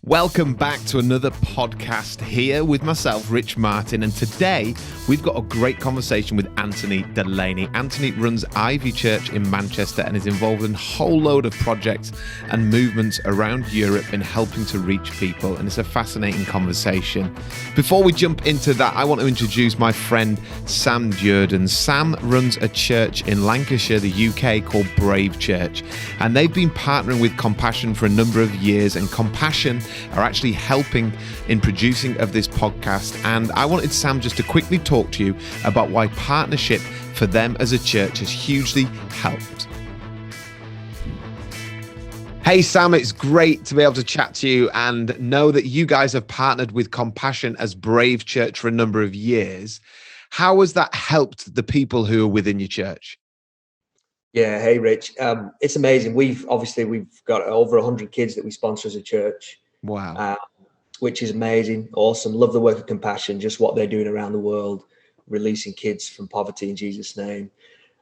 Welcome back to another podcast here with myself, Rich Martin, and today we've got a great conversation with Anthony Delaney. Anthony runs Ivy Church in Manchester and is involved in a whole load of projects and movements around Europe in helping to reach people, and it's a fascinating conversation. Before we jump into that, I want to introduce my friend Sam Jordan. Sam runs a church in Lancashire, the UK, called Brave Church, and they've been partnering with Compassion for a number of years, and Compassion are actually helping in producing of this podcast. And I wanted Sam just to quickly talk to you about why partnership for them as a church has hugely helped. Hey Sam, it's great to be able to chat to you and know that you guys have partnered with Compassion as Brave Church for a number of years. How has that helped the people who are within your church? Yeah, hey Rich, it's amazing. We've got over 100 kids that we sponsor as a church. Wow. Which is amazing, awesome. Love the work of Compassion, just what they're doing around the world, releasing kids from poverty in Jesus' name.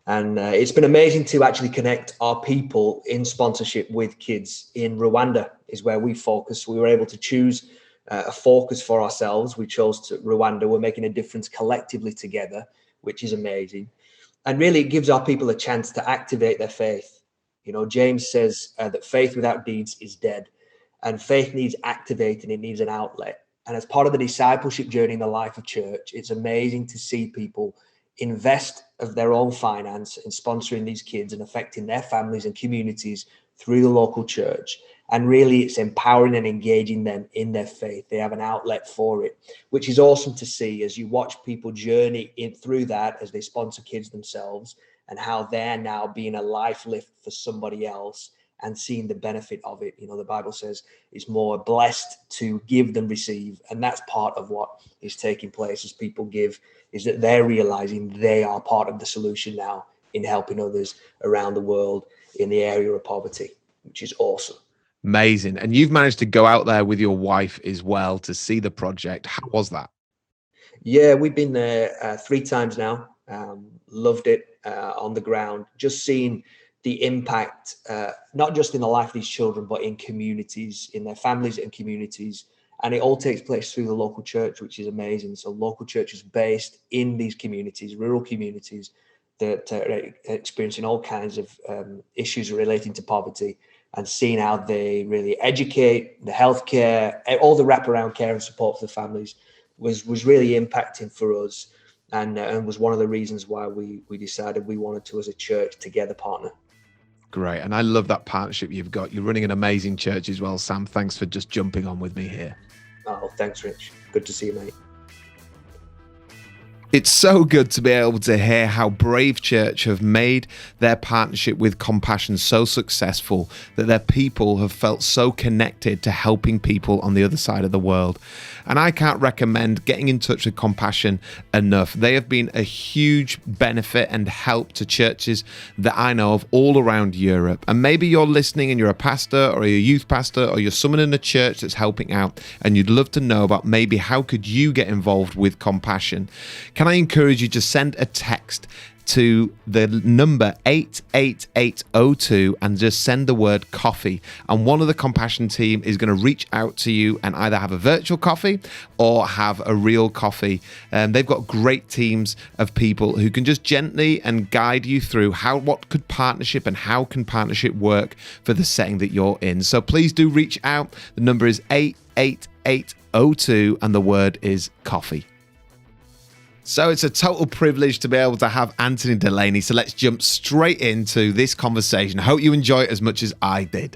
And it's been amazing to actually connect our people in sponsorship with kids. In Rwanda is where we focus. We were able to choose a focus for ourselves. We chose Rwanda. We're making a difference collectively together, which is amazing. And really, it gives our people a chance to activate their faith. You know, James says that faith without deeds is dead. And faith needs activating, it needs an outlet. And as part of the discipleship journey in the life of church, it's amazing to see people invest of their own finance in sponsoring these kids and affecting their families and communities through the local church. And really, it's empowering and engaging them in their faith. They have an outlet for it, which is awesome to see as you watch people journey in through that as they sponsor kids themselves and how they're now being a life lift for somebody else and seeing the benefit of it. You know, the Bible says it's more blessed to give than receive. And that's part of what is taking place as people give, is that they're realizing they are part of the solution now in helping others around the world in the area of poverty, which is awesome. Amazing. And you've managed to go out there with your wife as well to see the project. How was that? Yeah, we've been there 3 times now. Loved it on the ground, just seeing the impact, not just in the life of these children, but in communities, in their families and communities. And it all takes place through the local church, which is amazing. So local churches based in these communities, rural communities that are experiencing all kinds of issues relating to poverty, and seeing how they really educate, the healthcare, all the wraparound care and support for the families was really impacting for us, and was one of the reasons why we decided we wanted to, as a church, together partner. Great. And I love that partnership you've got. You're running an amazing church as well, Sam. Thanks for just jumping on with me here. Oh, thanks, Rich. Good to see you, mate. It's so good to be able to hear how Brave Church have made their partnership with Compassion so successful that their people have felt so connected to helping people on the other side of the world. And I can't recommend getting in touch with Compassion enough. They have been a huge benefit and help to churches that I know of all around Europe. And maybe you're listening and you're a pastor or you're a youth pastor or you're someone in a church that's helping out and you'd love to know about maybe how could you get involved with Compassion. Can I encourage you to send a text to the number 88802 and just send the word coffee, and one of the Compassion team is going to reach out to you and either have a virtual coffee or have a real coffee. They've got great teams of people who can just gently and guide you through what could partnership and how can partnership work for the setting that you're in. So please do reach out. The number is 88802 and the word is coffee. So it's a total privilege to be able to have Anthony Delaney. So let's jump straight into this conversation. I hope you enjoy it as much as I did.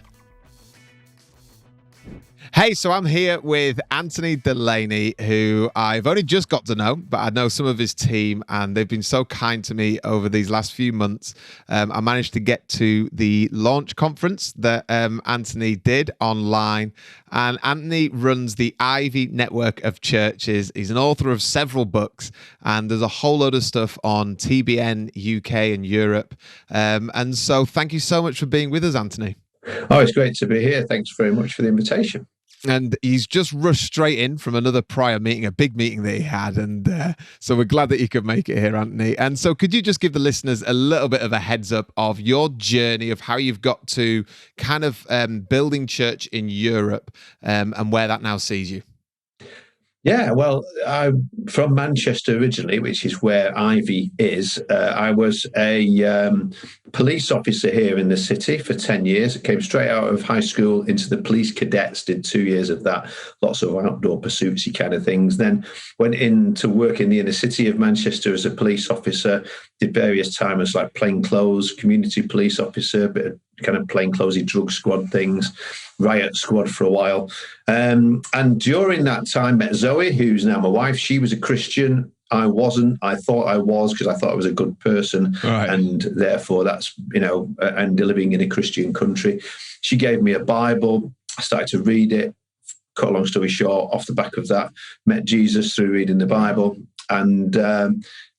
Hey, so I'm here with Anthony Delaney, who I've only just got to know, but I know some of his team, and they've been so kind to me over these last few months. I managed to get to the launch conference that Anthony did online, and Anthony runs the Ivy network of churches. He's an author of several books, and there's a whole load of stuff on TBN, UK, and Europe. And so thank you so much for being with us, Anthony. Oh, it's great to be here. Thanks very much for the invitation. And he's just rushed straight in from another prior meeting, a big meeting that he had. And so we're glad that you could make it here, Anthony. And so could you just give the listeners a little bit of a heads up of your journey of how you've got to kind of building church in Europe and where that now sees you? Yeah, well, I'm from Manchester originally, which is where Ivy is. I was a police officer here in the city for 10 years. I came straight out of high school into the police cadets, did 2 years of that, lots of outdoor pursuitsy kind of things. Then went in to work in the inner city of Manchester as a police officer, did various times like plainclothes, community police officer, bit of kind of plainclothesy drug squad things, riot squad for a while. And during that time, met Zoe, who's now my wife. She was a Christian. I wasn't. I thought I was because I thought I was a good person. Right. And therefore that's, and living in a Christian country. She gave me a Bible. I started to read it. Cut a long story short, off the back of that, met Jesus through reading the Bible and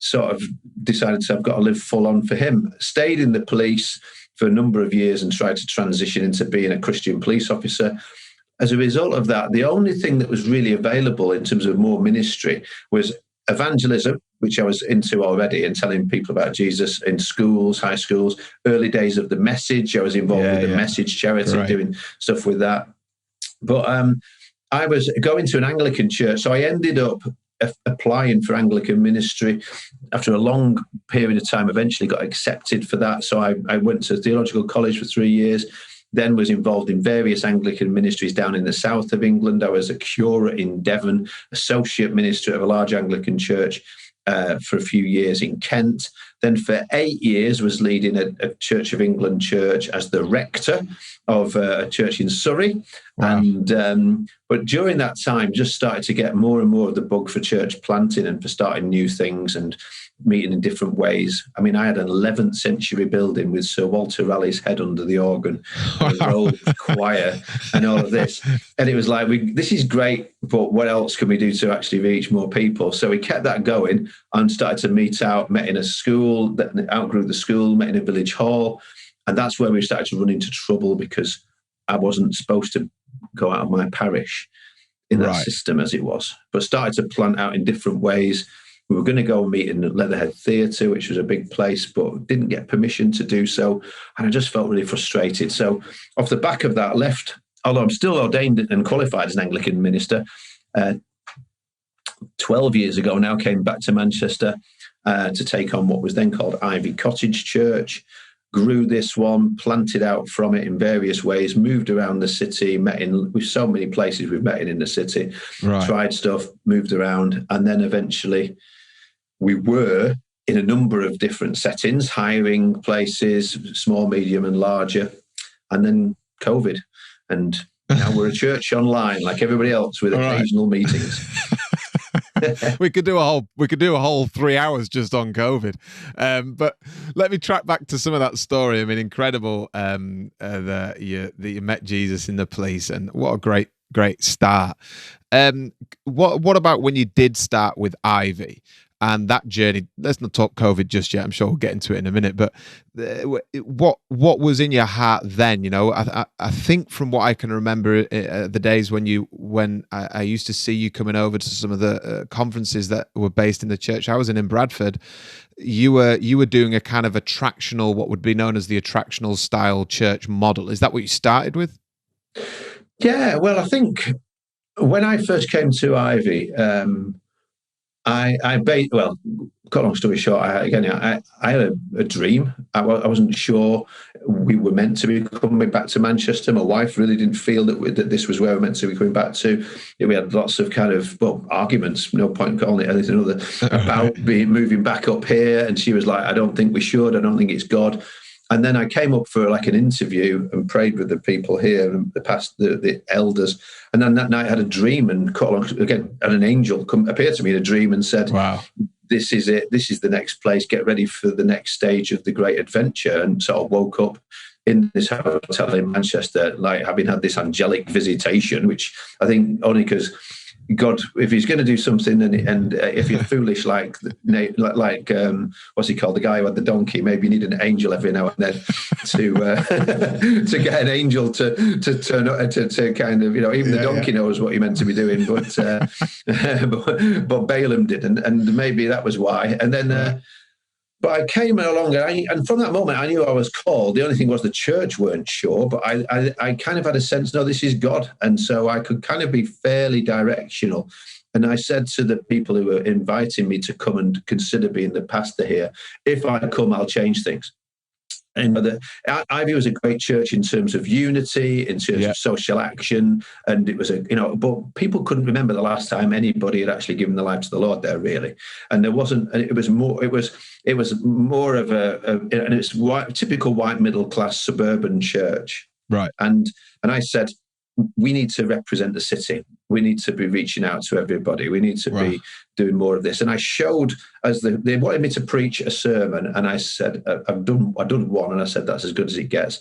sort of decided to, I've got to live full on for him. Stayed in the police for a number of years and tried to transition into being a Christian police officer. As a result of that, the only thing that was really available in terms of more ministry was evangelism, which I was into already, and telling people about Jesus in schools, high schools, early days of the Message. I was involved with the Message charity, right, doing stuff with that. But I was going to an Anglican church, so I ended up applying for Anglican ministry. After a long period of time, eventually got accepted for that. So I went to theological college for 3 years, then was involved in various Anglican ministries down in the south of England. I was a curate in Devon, associate minister of a large Anglican church for a few years in Kent. Then for 8 years was leading a Church of England church as the rector of a church in Surrey. Wow. And but during that time, just started to get more and more of the bug for church planting and for starting new things and meeting in different ways. I mean, I had an 11th century building with Sir Walter Raleigh's head under the organ, and a roll choir and all of this. And it was like, this is great, but what else can we do to actually reach more people? So we kept that going and started to meet out, met in a school, that outgrew the school, met in a village hall. And that's where we started to run into trouble because I wasn't supposed to go out of my parish in that system as it was, but started to plant out in different ways. We were going to go and meet in the Leatherhead Theatre, which was a big place, but didn't get permission to do so. And I just felt really frustrated. So off the back of that, left, although I'm still ordained and qualified as an Anglican minister, 12 years ago now, came back to Manchester to take on what was then called Ivy Cottage Church. Grew this one, planted out from it in various ways, moved around the city, met in with so many places we've met in the city, tried stuff, moved around, and then eventually we were in a number of different settings, hiring places, small, medium, and larger, and then COVID, and now we're a church online like everybody else with occasional meetings. we could do a whole 3 hours just on COVID. But let me track back to some of that story. I mean, incredible that you met Jesus in the police, and what a great start. What about when you did start with Ivy and that journey? Let's not talk COVID just yet. I'm sure we'll get into it in a minute. But what was in your heart then? I think from what I can remember, the days when I used to see you coming over to some of the conferences that were based in the church I was in Bradford, you were doing a kind of attractional, what would be known as the attractional style church model. Is that what you started with? Yeah, well, I think when I first came to Ivy, cut long story short, I had a dream. I wasn't sure we were meant to be coming back to Manchester. My wife really didn't feel that this was where we're meant to be coming back to. We had lots of kind of arguments, no point in calling it anything other, about moving back up here. And she was like, I don't think we should. I don't think it's God. And then I came up for like an interview and prayed with the people here and the elders. And then that night I had a dream and and an angel appeared to me in a dream and said, wow, this is it. This is the next place. Get ready for the next stage of the great adventure. And sort of woke up in this hotel in Manchester, like having had this angelic visitation, which I think only because God, if he's going to do something, and if you're foolish like what's he called, the guy who had the donkey, maybe you need an angel every now and then to get an angel to turn up to kind of, even the donkey knows what you're meant to be doing, but Balaam didn't, and maybe that was why. And then. But I came along, and from that moment, I knew I was called. The only thing was the church weren't sure, but I kind of had a sense, no, this is God. And so I could kind of be fairly directional. And I said to the people who were inviting me to come and consider being the pastor here, if I come, I'll change things. And Ivy was a great church in terms of unity, in terms of social action, and it was but people couldn't remember the last time anybody had actually given their life to the Lord there, really. And there wasn't. It was more of and it's typical white middle class suburban church, right? And I said, we need to represent the city. We need to be reaching out to everybody. We need to be doing more of this. And I showed, they wanted me to preach a sermon, and I said, I've done one, and I said, that's as good as it gets.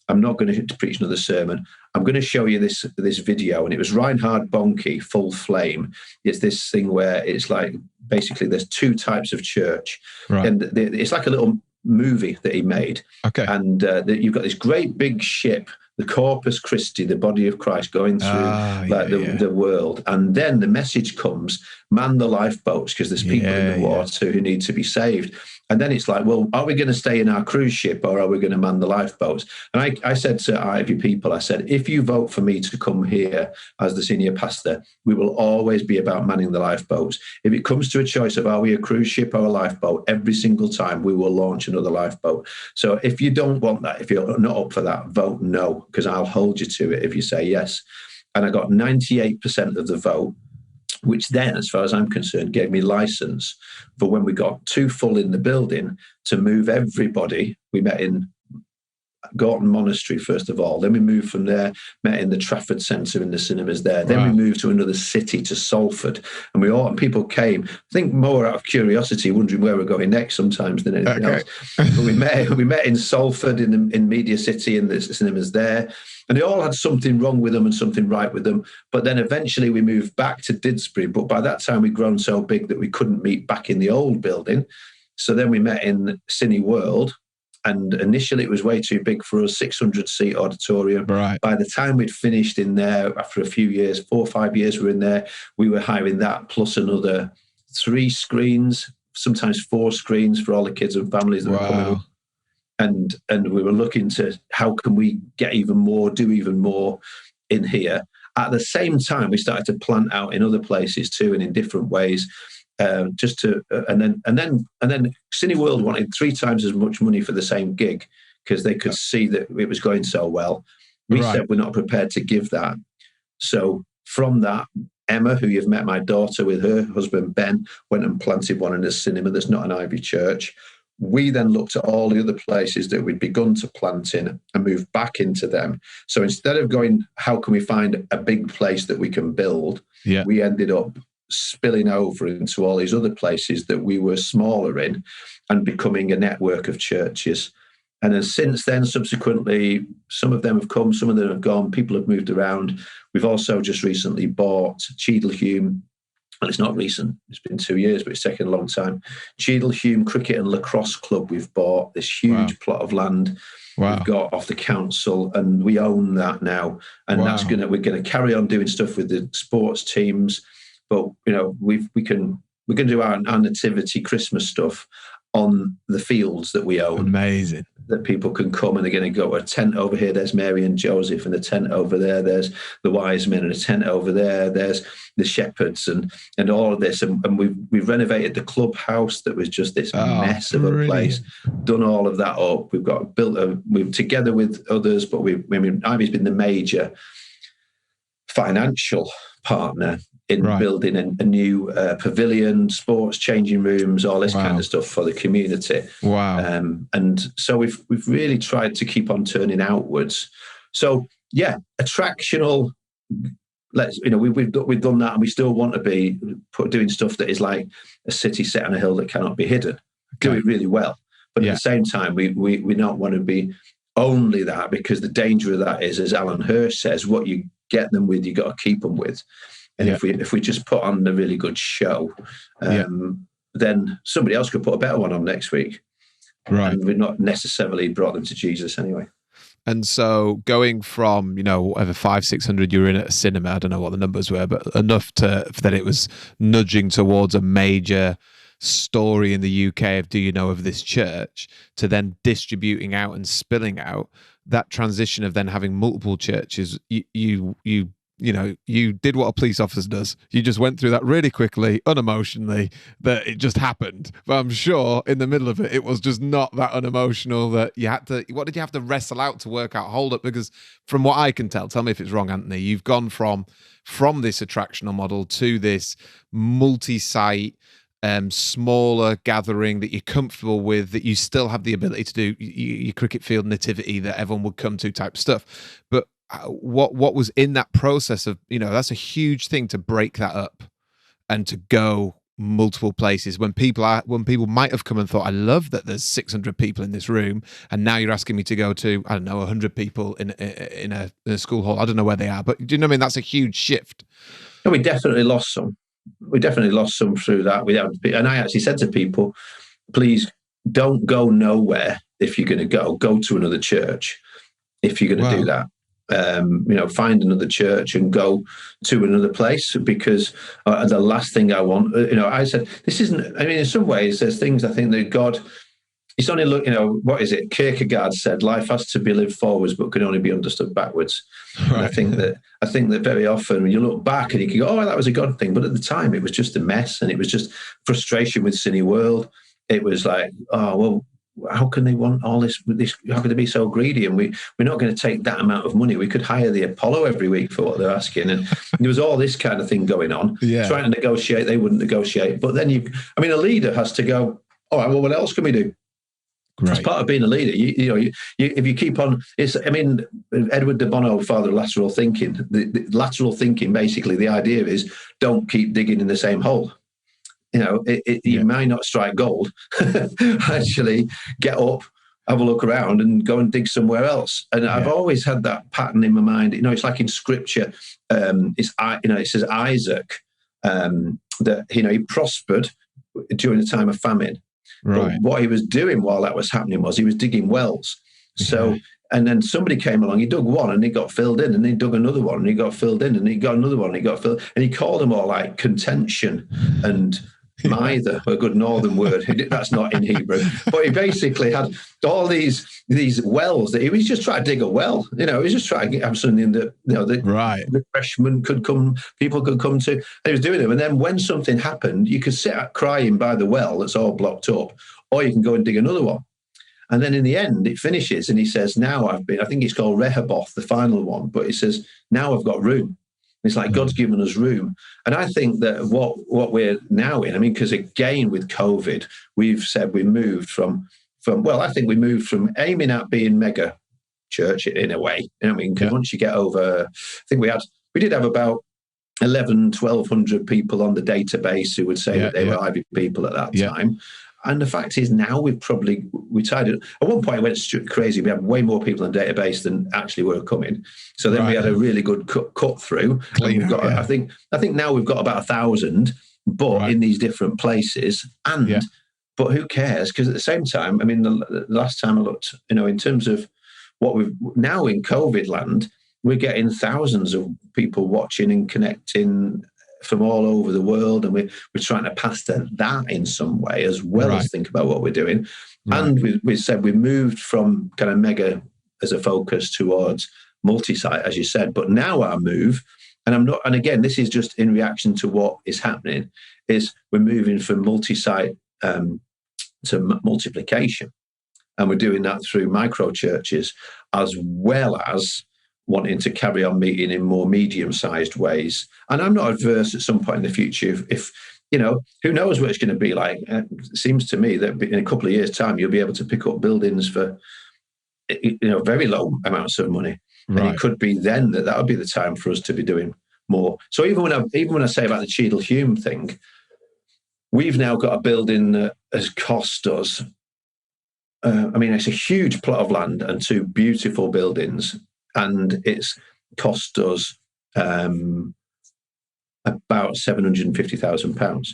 I'm not going to preach another sermon. I'm going to show you this video. And it was Reinhard Bonnke, Full Flame. It's this thing where it's like, basically there's two types of church. Right. And it's like a little movie that he made. Okay. And you've got this great big ship, the Corpus Christi, the body of Christ, going through the world. And then the message comes, man the lifeboats, because there's people in the water who need to be saved. And then it's like, well, are we going to stay in our cruise ship, or are we going to man the lifeboats? And I said to Ivy people, I said, if you vote for me to come here as the senior pastor, we will always be about manning the lifeboats. If it comes to a choice of are we a cruise ship or a lifeboat, every single time we will launch another lifeboat. So if you don't want that, if you're not up for that, vote no, because I'll hold you to it if you say yes. And I got 98% of the vote, which then, as far as I'm concerned, gave me license for when we got too full in the building to move everybody. We met in Gorton Monastery, first of all. Then we moved from there, met in the Trafford Centre in the cinemas there. Then we moved to another city, to Salford. And people came, I think more out of curiosity, wondering where we're going next sometimes than anything else. But we met in Salford, in Media City, in the cinemas there. And they all had something wrong with them and something right with them. But then eventually we moved back to Didsbury. But by that time, we'd grown so big that we couldn't meet back in the old building. So then we met in Cine World. And initially it was way too big for us, 600-seat auditorium. Right. By the time we'd finished in there, after a few years, 4 or 5 years we were in there, we were hiring that plus another 3 screens, sometimes 4 screens for all the kids and families that were coming up. And we were looking to how can we get even more, do even more in here. At the same time, we started to plant out in other places too, and in different ways. And then Cineworld wanted 3 times as much money for the same gig because they could see that it was going so well. We said we're not prepared to give that. So from that, Emma, who you've met, my daughter, with her husband Ben, went and planted one in a cinema that's not an Ivy church. We then looked at all the other places that we'd begun to plant in and moved back into them. So instead of going, how can we find a big place that we can build? We ended up spilling over into all these other places that we were smaller in and becoming a network of churches. And then since then, subsequently, some of them have come, some of them have gone, people have moved around. We've also just recently bought Cheadlehume. Well, it's not recent, it's been 2 years, but it's taken a long time. Cheadlehume Cricket and Lacrosse Club, we've bought this huge plot of land we've got off the council, and we own that now. And we're going to carry on doing stuff with the sports teams. But we can do our nativity Christmas stuff on the fields that we own. Amazing. That people can come, and they're going to go to a tent over here. There's Mary and Joseph, and a tent over there. There's the wise men, and a tent over there. There's the shepherds, and all of this. And we've renovated the clubhouse that was just this mess of a place. Done all of that up. We've together with others, but Ivy's been the major financial partner in building a new pavilion, sports changing rooms, all this kind of stuff for the community. And so we've really tried to keep on turning outwards. So attractional. We've done that, and we still want to be doing stuff that is like a city set on a hill that cannot be hidden. Do it really well, but at the same time, we not want to be only that, because the danger of that is, as Alan Hirsch says, what you get them with, you got to keep them with. And if we just put on a really good show, then somebody else could put a better one on next week. Right. And we've not necessarily brought them to Jesus anyway. And so going from, whatever 500-600 you were in at a cinema, I don't know what the numbers were, but enough that it was nudging towards a major story in the UK of, do you know of this church, to then distributing out and spilling out, that transition of then having multiple churches, you did what a police officer does. You just went through that really quickly, unemotionally, that it just happened. But I'm sure in the middle of it, it was just not that unemotional that you had to, what did you have to wrestle out to work out hold up? Because from what I can tell me if it's wrong, Anthony, you've gone from this attractional model to this multi-site, smaller gathering that you're comfortable with, that you still have the ability to do your cricket field nativity that everyone would come to type stuff. But what was in that process of, that's a huge thing to break that up and to go multiple places when people might have come and thought, I love that there's 600 people in this room, and now you're asking me to go to, I don't know, 100 people in a school hall. I don't know where they are, but do you know what I mean? That's a huge shift. No, we definitely lost some. We definitely lost some through that. And I actually said to people, please don't go nowhere. If you're going to go to another church, if you're going to do that. Find another church and go to another place, because the last thing I want, I said, this isn't, in some ways, there's things I think that God, it's only, what is it? Kierkegaard said, life has to be lived forwards, but can only be understood backwards. Right. And I think that very often when you look back and you can go, oh, that was a God thing. But at the time, it was just a mess, and it was just frustration with Cine World. It was like, oh, well, how can they want all this? How could they be so greedy? And we're not going to take that amount of money. We could hire the Apollo every week for what they're asking. And there was all this kind of thing going on. Yeah. Trying to negotiate, they wouldn't negotiate. But then a leader has to go, all right, well, what else can we do? Right. As part of being a leader, if you keep on, Edward de Bono, father of lateral thinking. The lateral thinking, basically, the idea is don't keep digging in the same hole. You might not strike gold. Actually, get up, have a look around, and go and dig somewhere else. And I've always had that pattern in my mind. It's like in Scripture. It says Isaac that he prospered during the time of famine. Right. But what he was doing while that was happening was he was digging wells. So. And then somebody came along, he dug one and he got filled in, and he dug another one and he got filled in, and he got another one and he got filled. And he called them all like contention and mither, a good northern word. That's not in Hebrew. But he basically had all these wells that he was just trying to dig a well. He was just trying to have something that, the refreshment could come, people could come to. And he was doing them. And then when something happened, you could sit out crying by the well that's all blocked up, or you can go and dig another one. And then in the end, it finishes, and he says, now I think it's called Rehoboth, the final one, but he says, now I've got room. It's like God's given us room. And I think that what we're now in, because again, with COVID, we've said we moved from aiming at being mega church in a way. Because once you get over, I think we did have about 1,100 people on the database who would say that they were Ivy people at that time. And the fact is, now we tried it. At one point, it went crazy. We had way more people in the database than actually were coming. So then we had a really good cut through. I think now we've got about 1,000, but in these different places. But who cares? Because at the same time, the last time I looked, in terms of what we've now in COVID land, we're getting thousands of people watching and connecting from all over the world, and we're trying to pastor that in some way as well as think about what we're doing. And we said we moved from kind of mega as a focus towards multi-site, as you said. But now our move, and again, this is just in reaction to what is happening, is we're moving from multi-site to multiplication, and we're doing that through micro churches as well as wanting to carry on meeting in more medium-sized ways. And I'm not adverse at some point in the future if who knows what it's going to be like. It seems to me that in a couple of years' time, you'll be able to pick up buildings for, very low amounts of money. Right. And it could be then that would be the time for us to be doing more. So even when I say about the Cheadle Hume thing, we've now got a building that has cost us, it's a huge plot of land and two beautiful buildings. And it's cost us, about £750,000.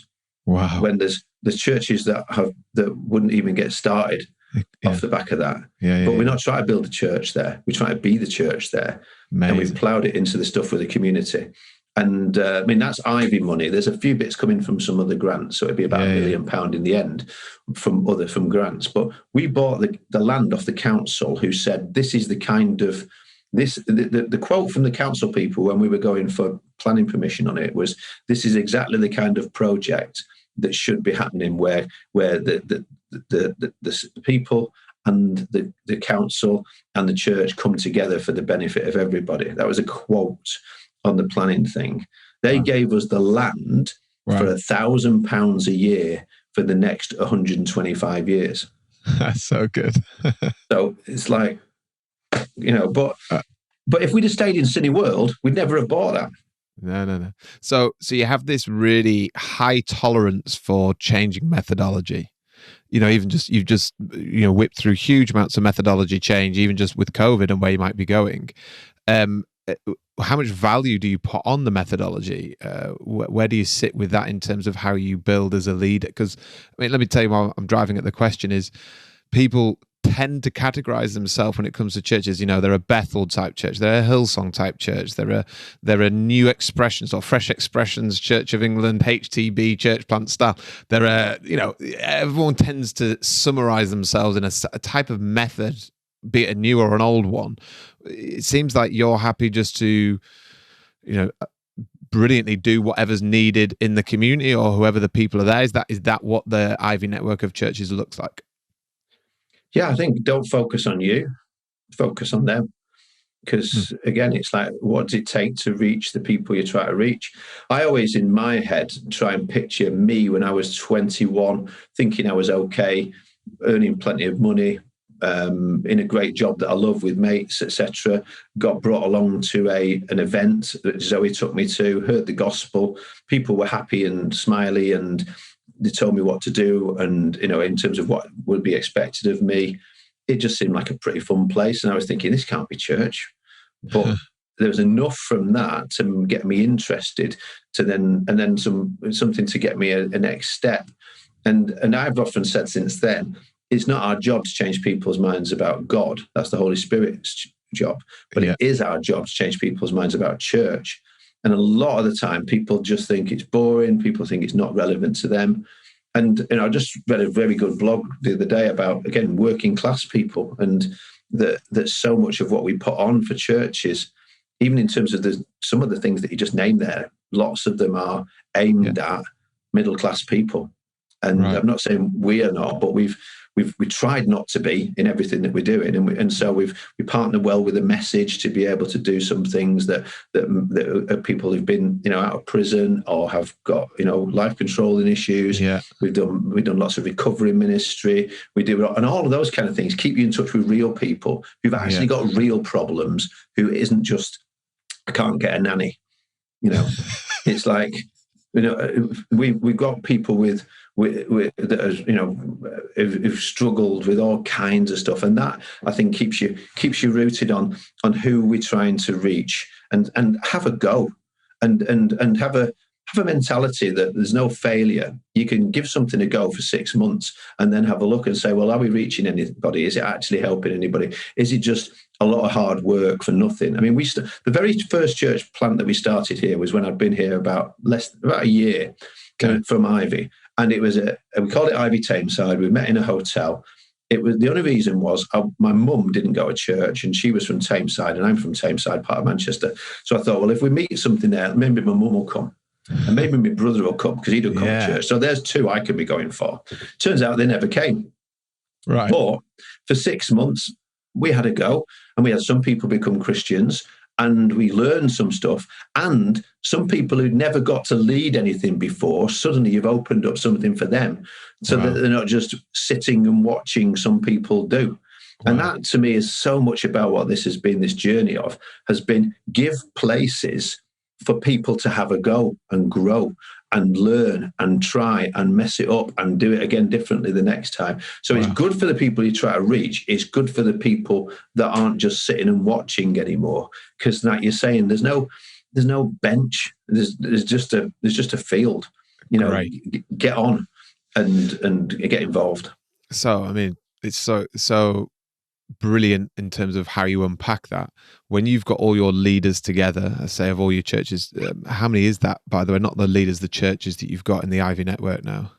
Wow. When there's churches that wouldn't even get started off the back of that. But we're not trying to build a church there. We're trying to be the church there. Amazing. And we've ploughed it into the stuff with the community. And I mean, that's Ivy money. There's a few bits coming from some other grants. So it'd be about £1 million in the end from grants. But we bought the land off the council, who said, this is the kind of, the quote from the council people when we were going for planning permission on it was, this is exactly the kind of project that should be happening where the people and the council and the church come together for the benefit of everybody. That was a quote on the planning thing. They gave us the land for £1,000 a year for the next 125 years. That's so good. So it's like, but if we'd have stayed in Cineworld, we'd never have bought that. No. So you have this really high tolerance for changing methodology. Even just you've just whipped through huge amounts of methodology change, even just with COVID and where you might be going. How much value do you put on the methodology? Where do you sit with that in terms of how you build as a leader? Because let me tell you, while I'm driving at the question is, people tend to categorize themselves when it comes to churches. They're a Bethel type church, they're a Hillsong type church, they're a New Expressions or Fresh Expressions, Church of England, HTB, church plant style. Everyone tends to summarize themselves in a type of method, be it a new or an old one. It seems like you're happy just to, brilliantly do whatever's needed in the community or whoever the people are there. Is that what the Ivy network of churches looks like? Yeah, I think don't focus on you, focus on them. Because again, it's like, what does it take to reach the people you try to reach? I always, in my head, try and picture me when I was 21, thinking I was okay, earning plenty of money, in a great job that I love with mates, etc. Got brought along to an event that Zoe took me to, heard the gospel. People were happy and smiley, and they told me what to do, and in terms of what would be expected of me. It just seemed like a pretty fun place, and I was thinking, this can't be church. But there was enough from that to get me interested, and then something to get me a next step. And I've often said since then, it's not our job to change people's minds about God. That's the Holy Spirit's job. But it is our job to change people's minds about church. And a lot of the time, people just think it's boring. People think it's not relevant to them. And I just read a very good blog the other day about, again, working class people, and that so much of what we put on for churches, even in terms of some of the things that you just named there, lots of them are aimed at middle class people. And I'm not saying we are not, but we tried not to be in everything that we're doing, and so we partner well with a message to be able to do some things that people who've been out of prison or have got life controlling issues. We've done lots of recovery ministry. We do, and all of those kind of things keep you in touch with real people who've actually got real problems. Who isn't just, I can't get a nanny. It's like we've got people with that are, who've struggled with all kinds of stuff, and that I think keeps you rooted on who we're trying to reach, and have a go, and have a mentality that there's no failure. You can give something a go for 6 months and then have a look and say, well, are we reaching anybody? Is it actually helping anybody? Is it just a lot of hard work for nothing? I mean, the very first church plant that we started here was when I'd been here about a year from Ivy. And it was we called it Ivy Tameside. We met in a hotel. It was, the only reason was my mum didn't go to church, and she was from Tameside, and I'm from Tameside, part of Manchester. So I thought, well, if we meet something there, maybe my mum will come, and maybe my brother will come because he don't come to church. So there's two I could be going for. Turns out they never came. Right. But for 6 months, we had a go, and we had some people become Christians, and we learned some stuff. And some people who'd never got to lead anything before, suddenly you've opened up something for them, so that they're not just sitting and watching some people do. And that, to me, is so much about what this has been, this journey has been give places for people to have a go and grow and learn and try and mess it up and do it again differently the next time. So it's good for the people you try to reach. It's good for the people that aren't just sitting and watching anymore. Because like you're saying, there's no, there's no bench. There's just a field. You know, get on and get involved. So I mean, it's so brilliant in terms of how you unpack that. When you've got all your leaders together, I say of all your churches, how many is that, by the way? Not the leaders, the churches that you've got in the Ivy network now.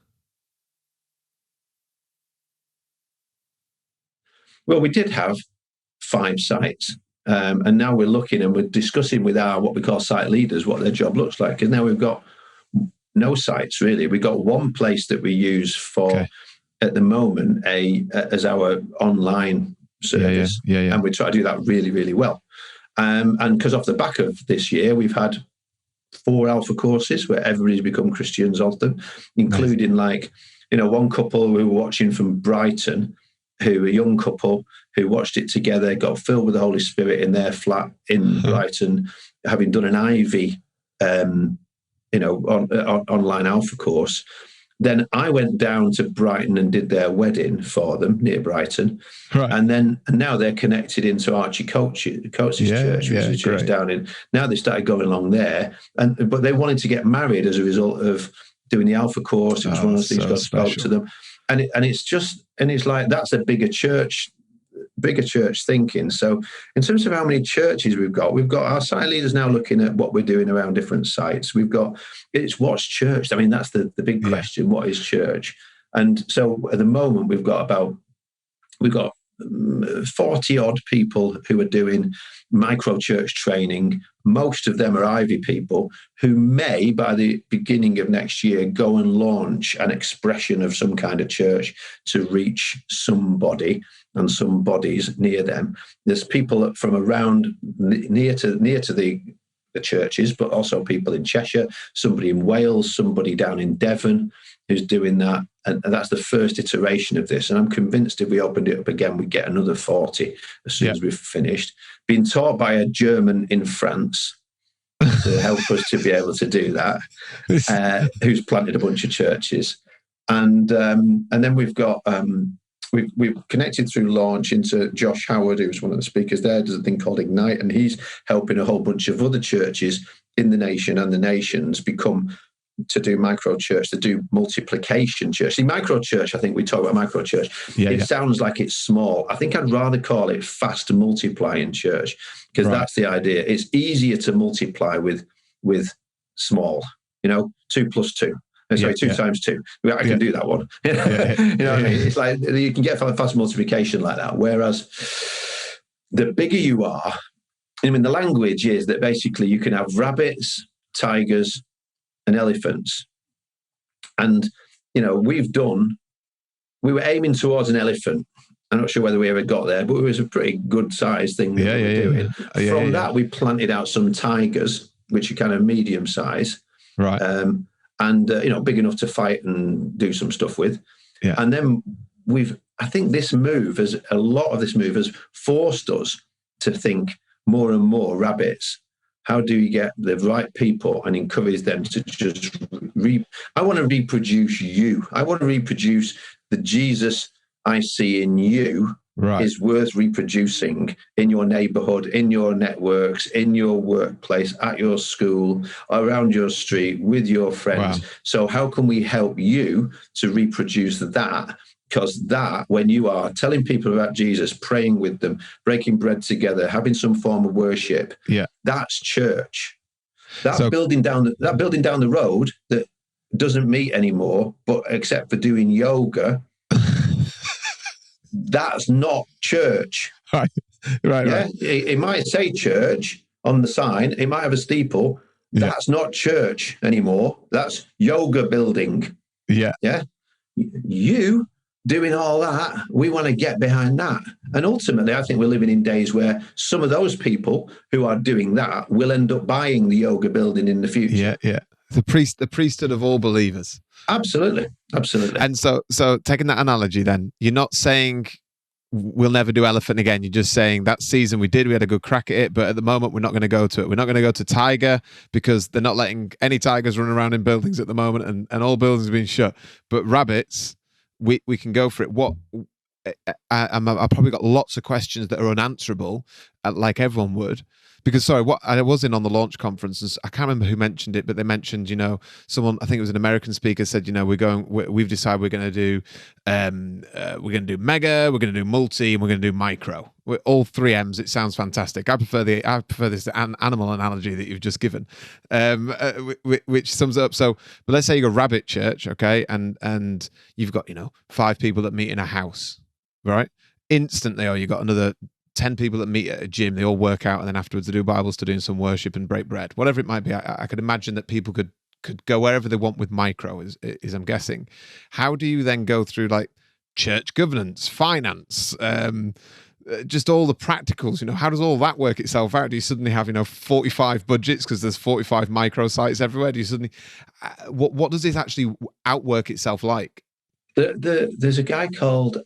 Well, we did have 5 sites, and now we're looking and we're discussing with our what we call site leaders what their job looks like. Because now we've got no sites really. We've got one place that we use for at the moment as our online service, and we try to do that really, really well. And because off the back of this year, we've had 4 alpha courses where everybody's become Christians of them, including one couple we were watching from Brighton, who a young couple who watched it together, got filled with the Holy Spirit in their flat in Brighton, having done an Ivy, online alpha course. Then I went down to Brighton and did their wedding for them near Brighton. Right. And now they're connected into Archie Coates' church, which is a church down in. Now they started going along there, but they wanted to get married as a result of doing the alpha course. It was one of those things God spoke to them. And it's like, that's a bigger church thinking. So in terms of how many churches we've got our site leaders now looking at what we're doing around different sites. What's church? I mean, that's the big question. What is church? And so at the moment we've got 40 odd people who are doing micro church training. Most of them are Ivy people who may, by the beginning of next year, go and launch an expression of some kind of church to reach somebody and some bodies near them. There's people from around near to the churches, but also people in Cheshire, somebody in Wales, somebody down in Devon who's doing that. And that's the first iteration of this. And I'm convinced if we opened it up again, we'd get another 40 as soon as we've finished. Being taught by a German in France to help us to be able to do that, who's planted a bunch of churches. And then we've got... We've connected through Launch into Josh Howard, who's one of the speakers there, does a thing called Ignite, and he's helping a whole bunch of other churches in the nation and the nations to do micro church, to do multiplication church. See, micro church, I think we talk about micro church. It sounds like it's small. I think I'd rather call it fast multiplying church, because that's the idea. It's easier to multiply with small, 2 plus 2. Sorry, 2 times 2. I can do that one. You know what I mean? It's like you can get fast multiplication like that. Whereas the bigger you are, I mean, the language is that basically you can have rabbits, tigers, and elephants. And, we were aiming towards an elephant. I'm not sure whether we ever got there, but it was a pretty good size thing we were doing. From that, we planted out some tigers, which are kind of medium size. Right. And big enough to fight and do some stuff with. Yeah. And then a lot of this move has forced us to think more and more rabbits. How do you get the right people and encourage them to just I want to reproduce you. I want to reproduce the Jesus I see in you. Right. Is worth reproducing in your neighborhood, in your networks, in your workplace, at your school, around your street, with your friends. Wow. So how can we help you to reproduce that? Because when you are telling people about Jesus, praying with them, breaking bread together, having some form of worship, that's church. That's building down the road that doesn't meet anymore, but except for doing yoga. That's not church. Right. It might say church on the sign. It might have a steeple. That's not church anymore. That's yoga building. Yeah. You doing all that, we want to get behind that. And ultimately, I think we're living in days where some of those people who are doing that will end up buying the yoga building in the future. Yeah. The priesthood of all believers. Absolutely. And so taking that analogy, then you're not saying we'll never do elephant again. You're just saying that season we had a good crack at it, but at the moment we're not going to go to it. We're not going to go to tiger because they're not letting any tigers run around in buildings at the moment, and all buildings have been shut. But rabbits, we can go for it. I've probably got lots of questions that are unanswerable, like everyone would. Because sorry, what I was in on the launch conference, and I can't remember who mentioned it, but they mentioned, someone, I think it was an American speaker, said, we've decided we're going to do mega, we're going to do multi, and we're going to do micro. We're all 3 M's. It sounds fantastic. I prefer this animal analogy that you've just given, which sums it up. So, but let's say you go rabbit church, okay, and you've got 5 people that meet in a house, right? Instantly, you got another 10 people that meet at a gym, they all work out, and then afterwards they do Bible study and some worship and break bread, whatever it might be. I could imagine that people could go wherever they want with micro, is I'm guessing. How do you then go through like church governance, finance, just all the practicals? How does all that work itself out? Do you suddenly have 45 budgets because there's 45 micro sites everywhere? Do you suddenly what does this actually outwork itself like? There's a guy called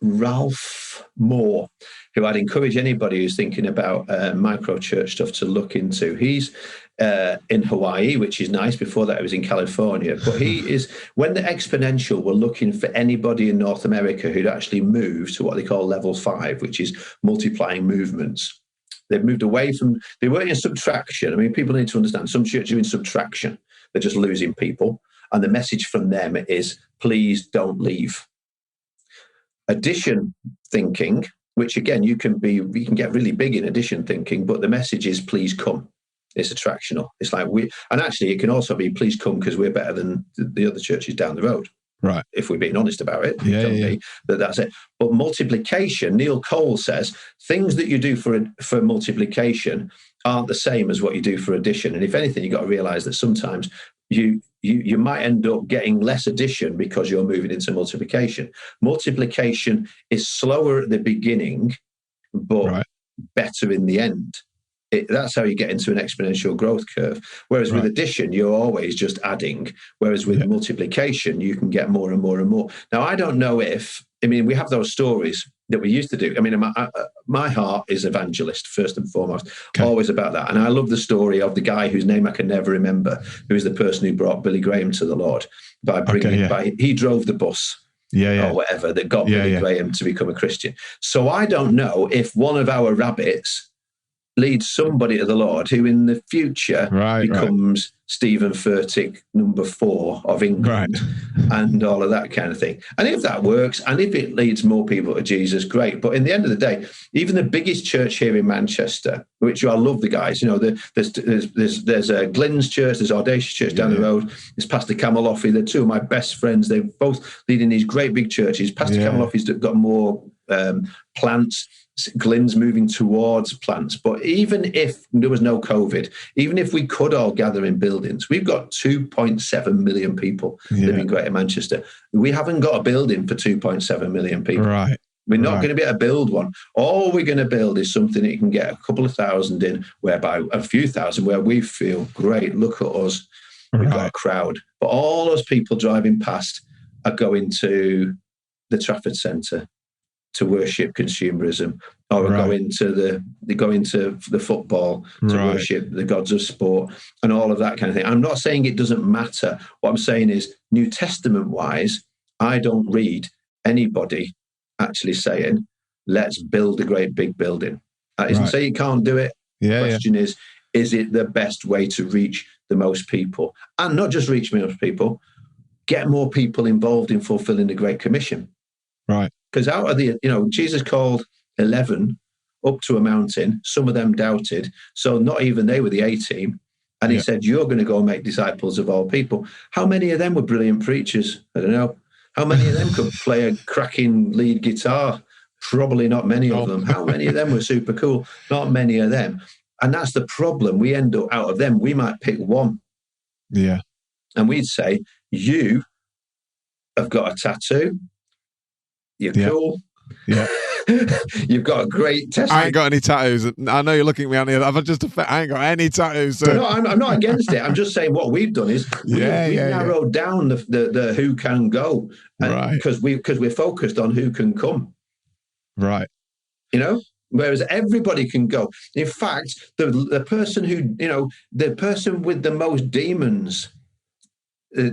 Ralph Moore, who I'd encourage anybody who's thinking about micro church stuff to look into. He's in Hawaii, which is nice. Before that, he was in California. But he is, when the Exponential were looking for anybody in North America who'd actually moved to what they call level 5, which is multiplying movements. They've moved away from, they weren't in subtraction. I mean, people need to understand some churches are in subtraction. They're just losing people. And the message from them is, please don't leave. Addition thinking, which again, you can get really big in addition thinking, but the message is, please come. It's attractional. It's like and actually it can also be, please come because we're better than the other churches down the road. Right. If we're being honest about it, yeah. That's it. But multiplication, Neil Cole says, things that you do for multiplication aren't the same as what you do for addition. And if anything, you've got to realize that sometimes you might end up getting less addition because you're moving into multiplication. Multiplication is slower at the beginning, but better in the end. That's how you get into an exponential growth curve. Whereas with addition, you're always just adding. Whereas with multiplication, you can get more and more and more. Now, I don't know we have those stories that we used to do. I mean, my heart is evangelist, first and foremost, always about that. And I love the story of the guy whose name I can never remember, who is the person who brought Billy Graham to the Lord he drove the bus. Or whatever that got Billy Graham to become a Christian. So I don't know if one of our rabbits leads somebody to the Lord who in the future becomes Stephen Furtick, number 4 of England, and all of that kind of thing. And if that works, and if it leads more people to Jesus, great. But in the end of the day, even the biggest church here in Manchester, which I love the guys, there's a Glenn's church, there's Audacious Church down the road, there's Pastor Camaloffy, they're 2 of my best friends. They're both leading these great big churches. Pastor Camaloffy's got more plants. Glenn's moving towards plants. But even if there was no COVID, even if we could all gather in buildings, we've got 2.7 million people living in Greater Manchester. We haven't got a building for 2.7 million people. Right. We're not going to be able to build one. All we're going to build is something that you can get a couple of thousand in, whereby a few thousand, where we feel great. Look at us. We've got a crowd. But all those people driving past are going to the Trafford Centre to worship consumerism, or go into the football to worship the gods of sport and all of that kind of thing. I'm not saying it doesn't matter. What I'm saying is, New Testament wise, I don't read anybody actually saying, let's build a great big building. That isn't say you can't do it. The question is it the best way to reach the most people? And not just reach most people, get more people involved in fulfilling the Great Commission. Right. Because out of Jesus called 11 up to a mountain. Some of them doubted. So not even they were the A team. And he said, you're going to go and make disciples of all people. How many of them were brilliant preachers? I don't know. How many of them could play a cracking lead guitar? Probably not many of them. How many of them were super cool? Not many of them. And that's the problem. We end up, out of them, we might pick one. Yeah. And we'd say, you have got a tattoo. You're cool. Yeah. You've got a great testimony. I ain't got any tattoos. I know you're looking at me on here. I ain't got any tattoos. So. No, I'm not against it. I'm just saying what we've done is we've narrowed down the who can go, because we're focused on who can come. Right. Whereas everybody can go. In fact, the person the person with the most demons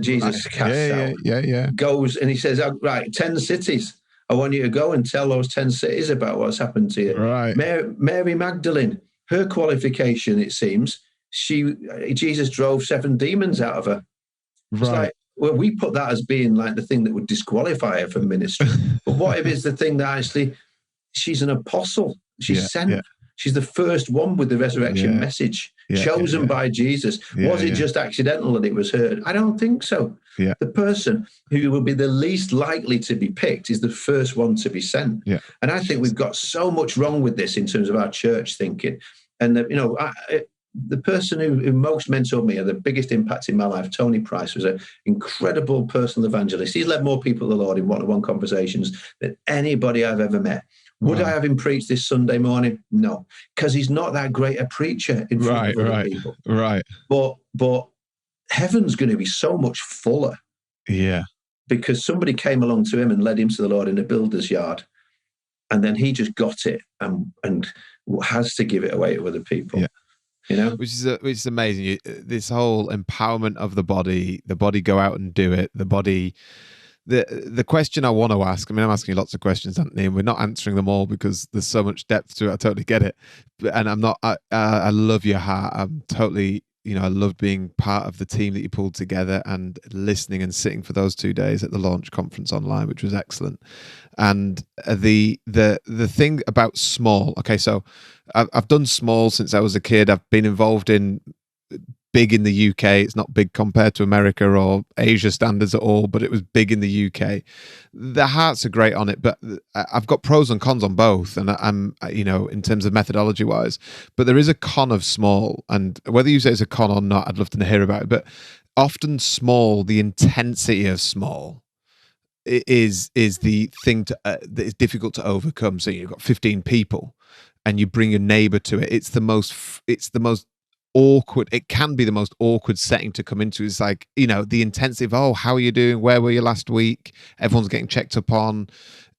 Jesus casts out goes and he says, 10 cities. I want you to go and tell those 10 cities about what's happened to you. Right. Mary Magdalene, her qualification, it seems, Jesus drove 7 demons out of her. It's like, well, we put that as being like the thing that would disqualify her from ministry. But what if it's the thing that actually she's an apostle? She's sent. Yeah. She's the first one with the resurrection message, chosen by Jesus. Was it just accidental that it was heard? I don't think so. Yeah. The person who will be the least likely to be picked is the first one to be sent. Yeah. And I think we've got so much wrong with this in terms of our church thinking. And the person who most mentored me and the biggest impact in my life, Tony Price, was an incredible personal evangelist. He's led more people to the Lord in one-on-one conversations than anybody I've ever met. Would I have him preach this Sunday morning? No, because he's not that great a preacher in front of other people. Right. But heaven's going to be so much fuller. Yeah. Because somebody came along to him and led him to the Lord in a builder's yard. And then he just got it and has to give it away to other people. Yeah. You know, which is amazing. This whole empowerment of the body go out and do it. The body. The question I want to ask, I mean, I'm asking you lots of questions, Anthony, and we're not answering them all because there's so much depth to it. I totally get it. And I'm not, I love your heart. I'm totally, I love being part of the team that you pulled together and listening and sitting for those 2 days at the launch conference online, which was excellent. And the thing about small, okay, so I've done small since I was a kid. I've been involved in big in the UK. It's not big compared to America or Asia standards at all, but it was big in the UK. The hearts are great on it, but I've got pros and cons on both. And I'm, in terms of methodology wise, but there is a con of small, and whether you say it's a con or not, I'd love to hear about it. But often small, the intensity of small is the thing that is difficult to overcome. So you've got 15 people and you bring a neighbor to it. It's the most awkward. It can be the most awkward setting to come into. It's like, the intensive, oh, how are you doing? Where were you last week? Everyone's getting checked up on.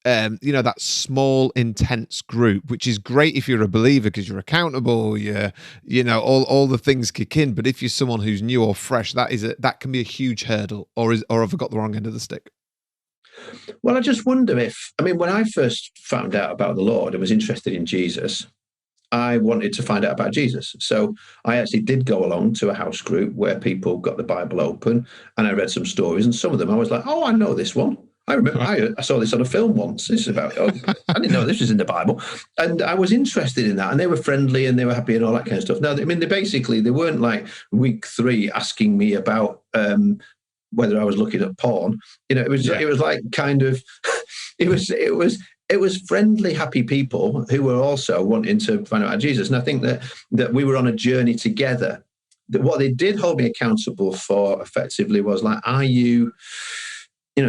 That small, intense group, which is great if you're a believer because you're accountable, all the things kick in. But if you're someone who's new or fresh, that can be a huge hurdle, or have I got the wrong end of the stick? Well, I just wonder when I first found out about the Lord and was interested in Jesus, I wanted to find out about Jesus. So I actually did go along to a house group where people got the Bible open and I read some stories, and some of them I was like, oh, I know this one. I remember I saw this on a film once. This is about, I didn't know this was in the Bible. And I was interested in that, and they were friendly and they were happy and all that kind of stuff. Now, they weren't like week 3 asking me about whether I was looking at porn. It was like kind of, it was friendly, happy people who were also wanting to find out about Jesus. And I think that we were on a journey together. That what they did hold me accountable for effectively was like, are you, it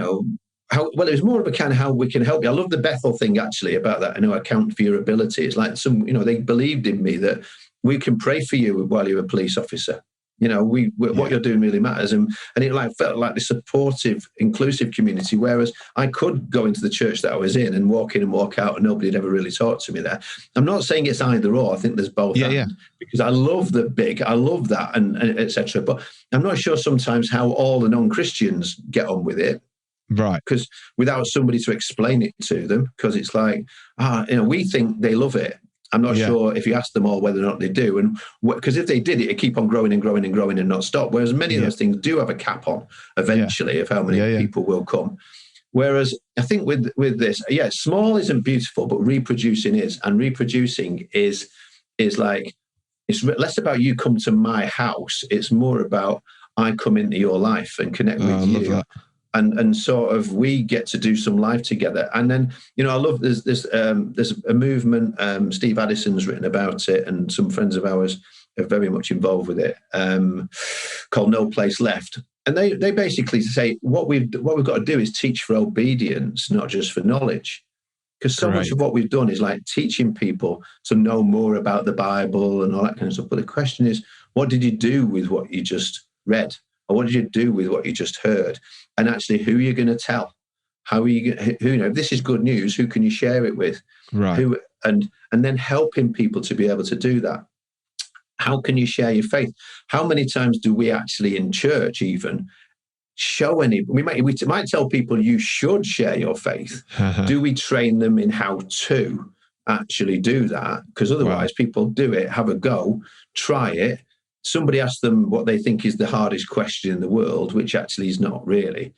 was more of a kind of how we can help you. I love the Bethel thing actually about that. Account for your ability. It's like they believed in me that we can pray for you while you're a police officer. What you're doing really matters. And it felt like the supportive, inclusive community, whereas I could go into the church that I was in and walk in and walk out and nobody had ever really talked to me there. I'm not saying it's either or. I think there's both. Because I love the big, I love that and etc. But I'm not sure sometimes how all the non-Christians get on with it. Right. Because without somebody to explain it to them, because it's like, we think they love it. I'm not sure if you ask them all whether or not they do. And because if they did, it'd keep on growing and growing and growing and not stop. Whereas many of those things do have a cap on eventually of how many people will come. Whereas I think with this, small isn't beautiful, but reproducing is. And reproducing is like, it's less about you come to my house. It's more about I come into your life and connect with you. Love that. And sort of we get to do some life together. And then, I love there's a movement, Steve Addison's written about it, and some friends of ours are very much involved with it, called No Place Left. And they basically say what we've got to do is teach for obedience, not just for knowledge. Because so much of what we've done is like teaching people to know more about the Bible and all that kind of stuff. But the question is, what did you do with what you just read? Or what did you do with what you just heard? And actually, who are you going to tell? How are you? If this is good news, who can you share it with? Right. And then helping people to be able to do that. How can you share your faith? How many times do we actually in church even show any. We might tell people you should share your faith. Do we train them in how to actually do that? Because otherwise, people do it, have a go, try it. Somebody asks them what they think is the hardest question in the world, which actually is not really.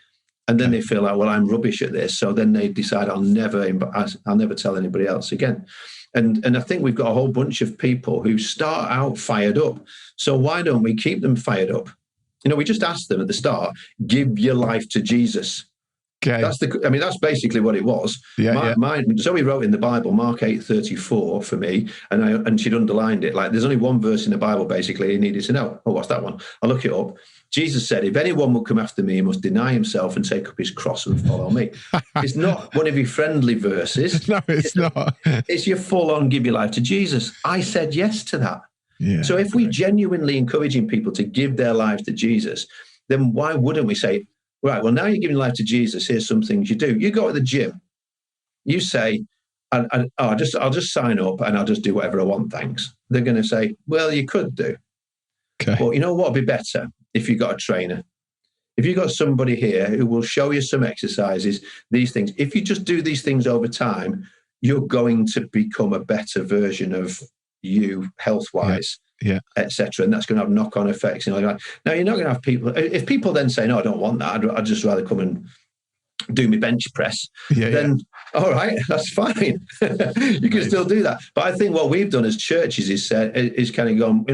And then they feel like, well, I'm rubbish at this. So then they decide I'll never tell anybody else again. And I think we've got a whole bunch of people who start out fired up. So why don't we keep them fired up? We just asked them at the start, give your life to Jesus. Okay. That's basically what it was. So we wrote in the Bible, Mark 8:34 for me, and she'd underlined it. Like, there's only one verse in the Bible, basically, he needed to know. Oh, what's that one? I'll look it up. Jesus said, if anyone will come after me, he must deny himself and take up his cross and follow me. It's not one of your friendly verses. No, it's not. It's your full-on give your life to Jesus. I said yes to that. Yeah, so if we genuinely encouraging people to give their lives to Jesus, then why wouldn't we say, right, well, now you're giving life to Jesus, here's some things you do. You go to the gym. You say, I'll just sign up and I'll just do whatever I want, thanks. They're going to say, well, you could do. Okay. But you know what would be better? If you've got a trainer, if you've got somebody here who will show you some exercises, these things, if you just do these things over time, you're going to become a better version of you health-wise, etc. And that's going to have knock-on effects. Now, you're not going to have people, if people then say, no, I don't want that, I'd just rather come and do my bench press, all right, that's fine. You can still do that. But I think what we've done as churches is kind of gone,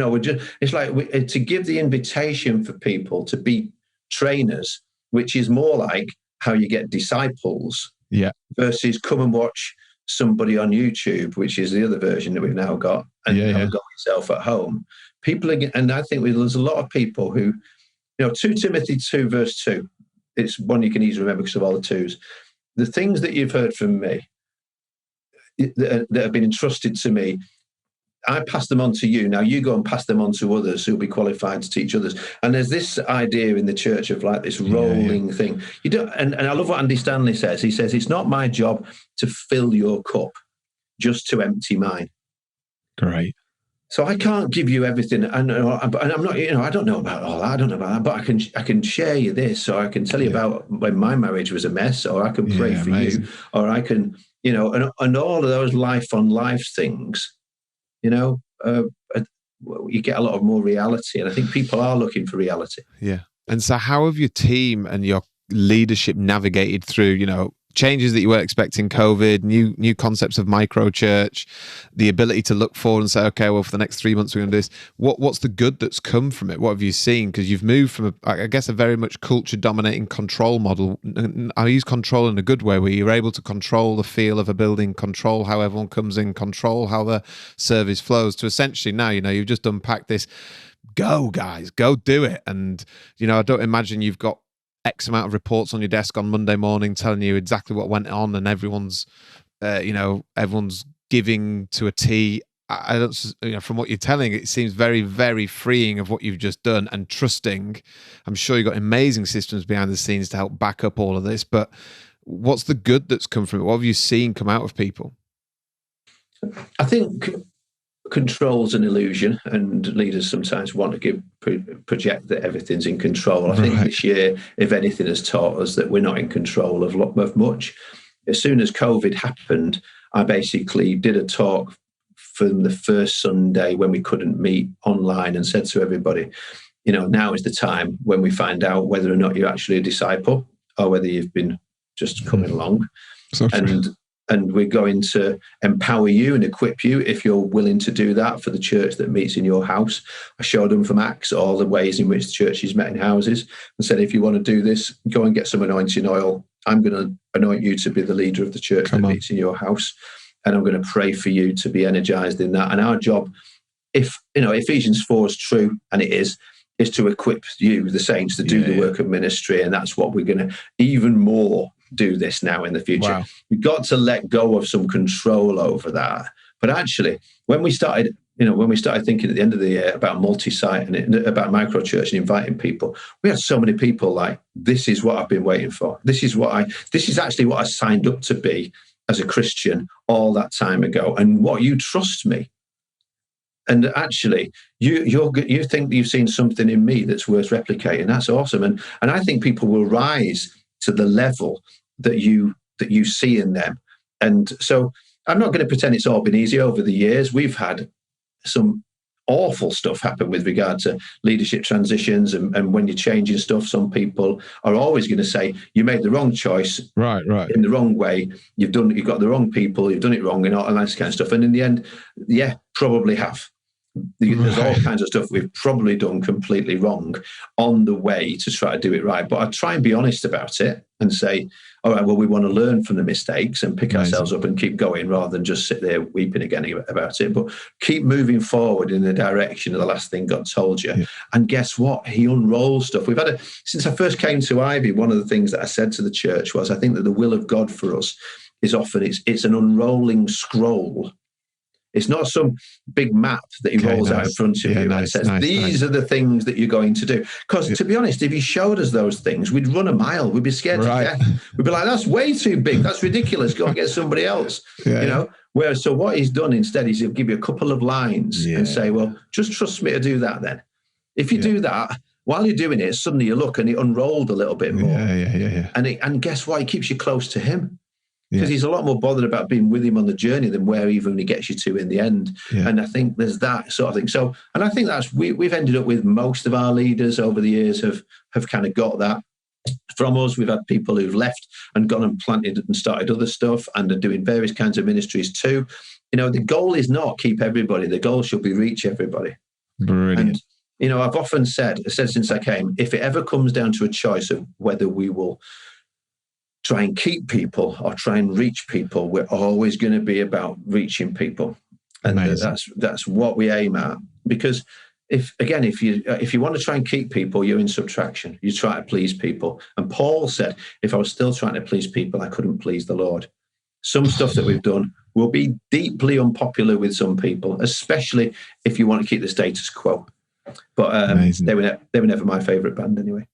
it's like to give the invitation for people to be trainers, which is more like how you get disciples versus come and watch somebody on YouTube, which is the other version that we've now got, and have got yourself at home. People are, and I think there's a lot of people who, 2 Timothy 2 verse 2, it's one you can easily remember because of all the twos. The things that you've heard from me that have been entrusted to me, I pass them on to you. Now you go and pass them on to others who'll be qualified to teach others. And there's this idea in the church of like this rolling thing. You don't, and I love what Andy Stanley says. He says, it's not my job to fill your cup, just to empty mine. Great. So I can't give you everything, and I'm not, I don't know about all that. I don't know about that, but I can share you this, or I can tell you about when my marriage was a mess, or I can pray for you, or I can, and all of those life on life things, you get a lot of more reality, and I think people are looking for reality. Yeah. And so, how have your team and your leadership navigated through, changes that you weren't expecting, COVID, new concepts of micro church, the ability to look forward and say, okay, well, for the next 3 months we're going to do this. What's the good that's come from it? What have you seen? Because you've moved from, a very much culture-dominating control model. I use control in a good way, where you're able to control the feel of a building, control how everyone comes in, control how the service flows, to essentially now, you've just unpacked this, go guys, go do it. And, I don't imagine you've got X amount of reports on your desk on Monday morning telling you exactly what went on, and everyone's giving to a T. I don't, from what you're telling, it seems very, very freeing of what you've just done, and trusting. I'm sure you've got amazing systems behind the scenes to help back up all of this, but what's the good that's come from it? What have you seen come out of people? I think control's an illusion, and leaders sometimes want to project that everything's in control. I think this year, if anything, has taught us that we're not in control of much. As soon as COVID happened, I basically did a talk from the first Sunday when we couldn't meet online, and said to everybody, now is the time when we find out whether or not you're actually a disciple or whether you've been just coming along. So And we're going to empower you and equip you if you're willing to do that for the church that meets in your house. I showed them from Acts all the ways in which the churches met in houses, and said, if you want to do this, go and get some anointing oil. I'm going to anoint you to be the leader of the church that meets in your house. And I'm going to pray for you to be energized in that. And our job, if Ephesians 4 is true, and it is to equip you, the saints, to do the work of ministry. And that's what we're going to even more do this now in the future. Wow. We've got to let go of some control over that. But actually, when we started thinking at the end of the year about multi-site and about microchurch and inviting people, we had so many people like, this is what I've been waiting for. This is actually what I signed up to be as a Christian all that time ago. And what, you trust me? And actually, you think you've seen something in me that's worth replicating. That's awesome. And I think people will rise to the level that you see in them. And so I'm not going to pretend it's all been easy over the years. We've had some awful stuff happen with regard to leadership transitions, and when you're changing stuff, some people are always going to say you made the wrong choice, right, in the wrong way. You've got the wrong people, you've done it wrong, and all that kind of stuff. And in the end, yeah, probably have. There's all kinds of stuff we've probably done completely wrong on the way to try to do it right. But I try and be honest about it and say, all right, well, we want to learn from the mistakes and pick ourselves up and keep going, rather than just sit there weeping again about it. But keep moving forward in the direction of the last thing God told you. Yeah. And guess what? He unrolls stuff. Since I first came to Ivy, one of the things that I said to the church was, I think that the will of God for us is often it's an unrolling scroll. It's not some big map that he rolls out in front of you and says, these are the things that you're going to do. Because to be honest, if he showed us those things, we'd run a mile. We'd be scared to death. We'd be like, that's way too big. That's ridiculous. Go and get somebody else. Whereas, so what he's done instead is he'll give you a couple of lines and say, well, just trust me to do that then. If you do that, while you're doing it, suddenly you look and it unrolled a little bit more. And guess what? It keeps you close to him. Because he's a lot more bothered about being with him on the journey than where even he gets you to in the end. And I think there's that sort of thing. So, and I think that's, we've ended up with most of our leaders over the years have kind of got that from us. We've had people who've left and gone and planted and started other stuff and are doing various kinds of ministries too. The goal is not keep everybody. The goal should be reach everybody. Brilliant. And, I've often said since I came, if it ever comes down to a choice of whether we will try and keep people or try and reach people, we're always going to be about reaching people. And that's what we aim at. Because if you want to try and keep people, you're in subtraction. You try to please people. And Paul said, if I was still trying to please people, I couldn't please the Lord. Some stuff that we've done will be deeply unpopular with some people, especially if you want to keep the status quo. But they were never my favourite band anyway.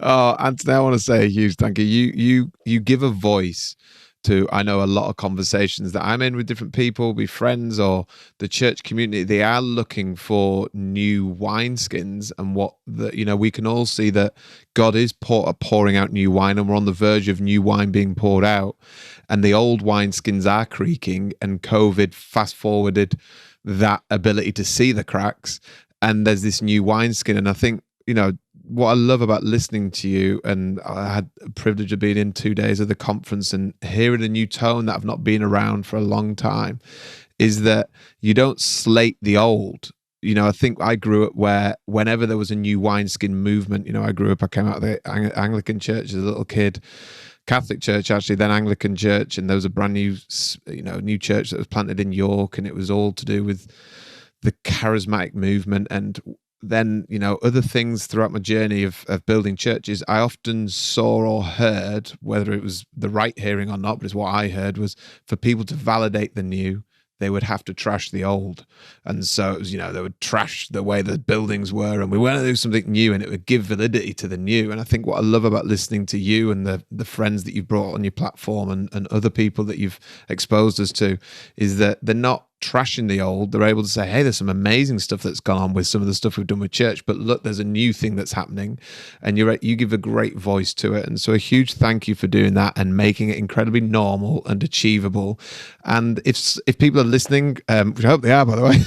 Oh, Anthony, I want to say a huge thank you. You give a voice to, I know, a lot of conversations that I'm in with different people, be friends or the church community. They are looking for new wineskins, and we can all see that God is pouring out new wine, and we're on the verge of new wine being poured out, and the old wineskins are creaking, and COVID fast forwarded that ability to see the cracks, and there's this new wineskin. And I think, what I love about listening to you, and I had the privilege of being in 2 days of the conference and hearing a new tone that I've not been around for a long time, is that you don't slate the old. I think I grew up where whenever there was a new wineskin movement, I came out of the Anglican church as a little kid, Catholic church actually, then Anglican church, and there was a brand new, new church that was planted in York, and it was all to do with the charismatic movement. And then, other things throughout my journey of building churches, I often saw or heard, whether it was the right hearing or not, but it's what I heard, was for people to validate the new, they would have to trash the old. And so it was, they would trash the way the buildings were, and we want to do something new, and it would give validity to the new. And I think what I love about listening to you and the friends that you've brought on your platform and other people that you've exposed us to is that they're not trashing the old. They're able to say, hey, there's some amazing stuff that's gone on with some of the stuff we've done with church, but look, there's a new thing that's happening, and you give a great voice to it. And so a huge thank you for doing that and making it incredibly normal and achievable. And if people are listening, which I hope they are, by the way,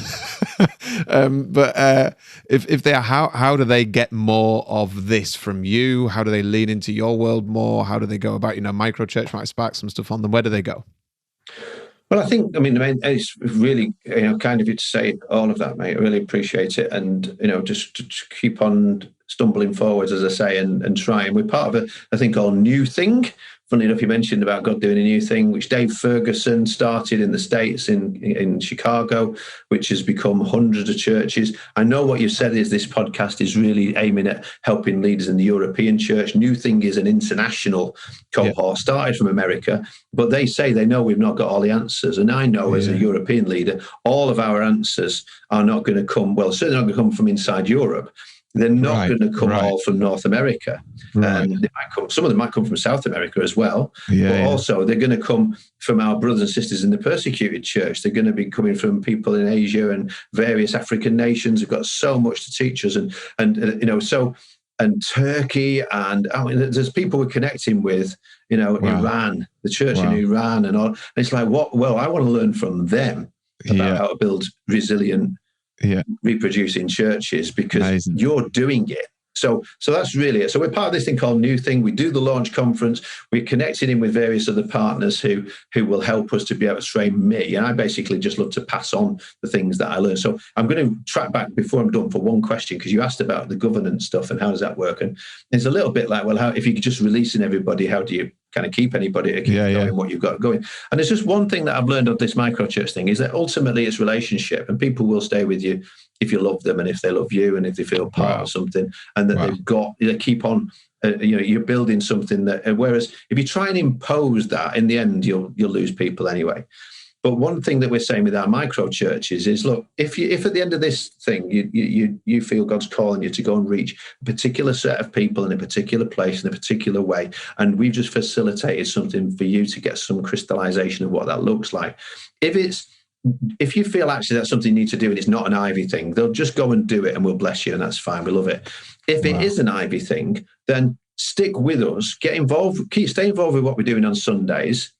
but if they are, how do they get more of this from you? How do they lean into your world more? How do they go about, micro church might spark some stuff on them. Where do they go? Well, I think, it's really, kind of you to say all of that, mate. I really appreciate it. And, just to keep on stumbling forwards, as I say, and trying. We're part of a thing called New Thing. Funnily enough, you mentioned about God doing a new thing, which Dave Ferguson started in the States, in Chicago, which has become hundreds of churches. I know what you've said is this podcast is really aiming at helping leaders in the European church. New Thing is an international cohort, started from America, but they say they know we've not got all the answers. And I know as a European leader, all of our answers are not going to come, well, certainly not going to come from inside Europe. They're not going to come all from North America. Right. Some of them might come from South America as well. Also they're going to come from our brothers and sisters in the persecuted church. They're going to be coming from people in Asia and various African nations who've got so much to teach us, and Turkey, and there's people we're connecting with, Iran, the church in Iran, and all. And it's like, well, I want to learn from them about how to build resilient, reproducing churches, because you're doing it. So that's really it. So we're part of this thing called New Thing. We do the launch conference. We're connected in with various other partners who will help us to be able to train me. And I basically just love to pass on the things that I learn. So I'm going to track back before I'm done for one question, because you asked about the governance stuff and how does that work? And it's a little bit like, well, how, if you're just releasing everybody, how do you kind of keep anybody to keep going what you've got going? And it's just one thing that I've learned of this microchurch thing is that ultimately it's relationship, and people will stay with you if you love them and if they love you and if they feel part of something, and that they keep on, you're building something that, whereas if you try and impose that, in the end, you'll lose people anyway. But one thing that we're saying with our micro churches is, look, if at the end of this thing, you feel God's calling you to go and reach a particular set of people in a particular place in a particular way, and we've just facilitated something for you to get some crystallization of what that looks like. If you feel actually that's something you need to do and it's not an Ivy thing, they'll just go and do it and we'll bless you, and that's fine. We love it. If it is an Ivy thing, then stick with us, get involved, stay involved with what we're doing on Sundays,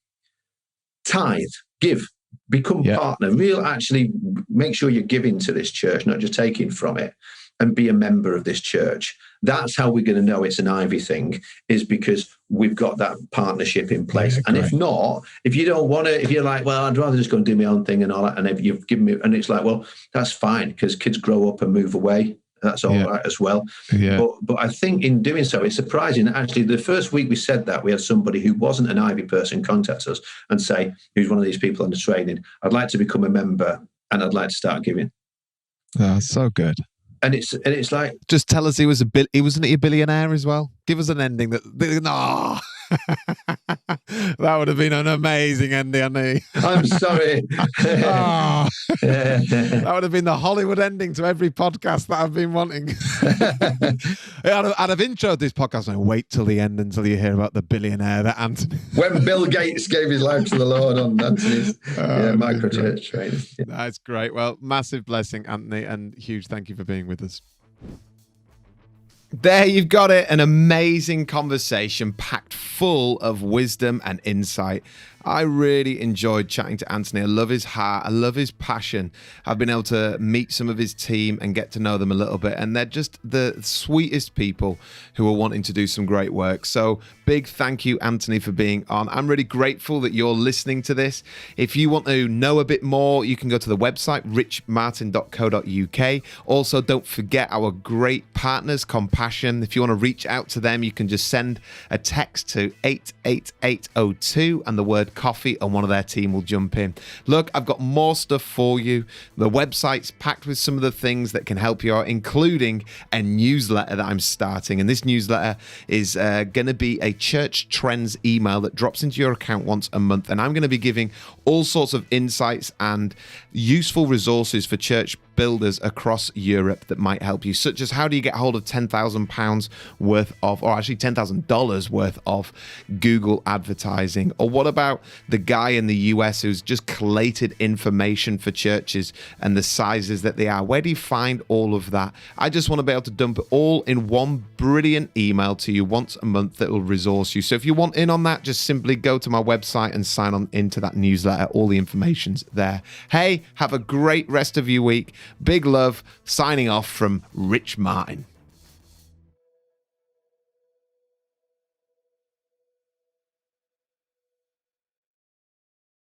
tithe, give, become partner, actually make sure you're giving to this church, not just taking from it, and be a member of this church. That's how we're going to know it's an Ivy thing, is because we've got that partnership in place. And if not, if you don't want to, if you're like, well, I'd rather just go and do my own thing and all that, and if you've given me, and it's like, well, that's fine, because kids grow up and move away. That's all right as well. But I think in doing so, it's surprising that actually the first week we said that, we had somebody who wasn't an Ivy person contact us and say, who's one of these people under training, I'd like to become a member and I'd like to start giving. Oh, so good. And it's like, just tell us wasn't he a billionaire as well? Give us an ending that that would have been an amazing ending, Andy. I'm sorry. That would have been the Hollywood ending to every podcast that I've been wanting. I'd have introed this podcast and wait till the end until you hear about the billionaire that Anthony. When Bill Gates gave his life to the Lord on Anthony's microchurch training. That's great. Well, massive blessing, Anthony, and huge thank you for being with us. There you've got it, an amazing conversation packed full of wisdom and insight. I really enjoyed chatting to Anthony. I love his heart. I love his passion. I've been able to meet some of his team and get to know them a little bit, and they're just the sweetest people who are wanting to do some great work. So big thank you, Anthony, for being on. I'm really grateful that you're listening to this. If you want to know a bit more, you can go to the website, richmartin.co.uk. Also, don't forget our great partners, Compassion. If you want to reach out to them, you can just send a text to 88802 and the word coffee, and one of their team will jump in. Look, I've got more stuff for you. The website's packed with some of the things that can help you out, including a newsletter that I'm starting. And this newsletter is going to be a church trends email that drops into your account once a month. And I'm going to be giving all sorts of insights and useful resources for church builders across Europe that might help you, such as how do you get hold of £10,000 worth of, or actually $10,000 worth of Google advertising? Or what about the guy in the US who's just collated information for churches and the sizes that they are? Where do you find all of that? I just want to be able to dump it all in one brilliant email to you once a month that will resource you. So if you want in on that, just simply go to my website and sign on into that newsletter. All the information's there. Hey, have a great rest of your week. Big love, signing off from Rich Martin.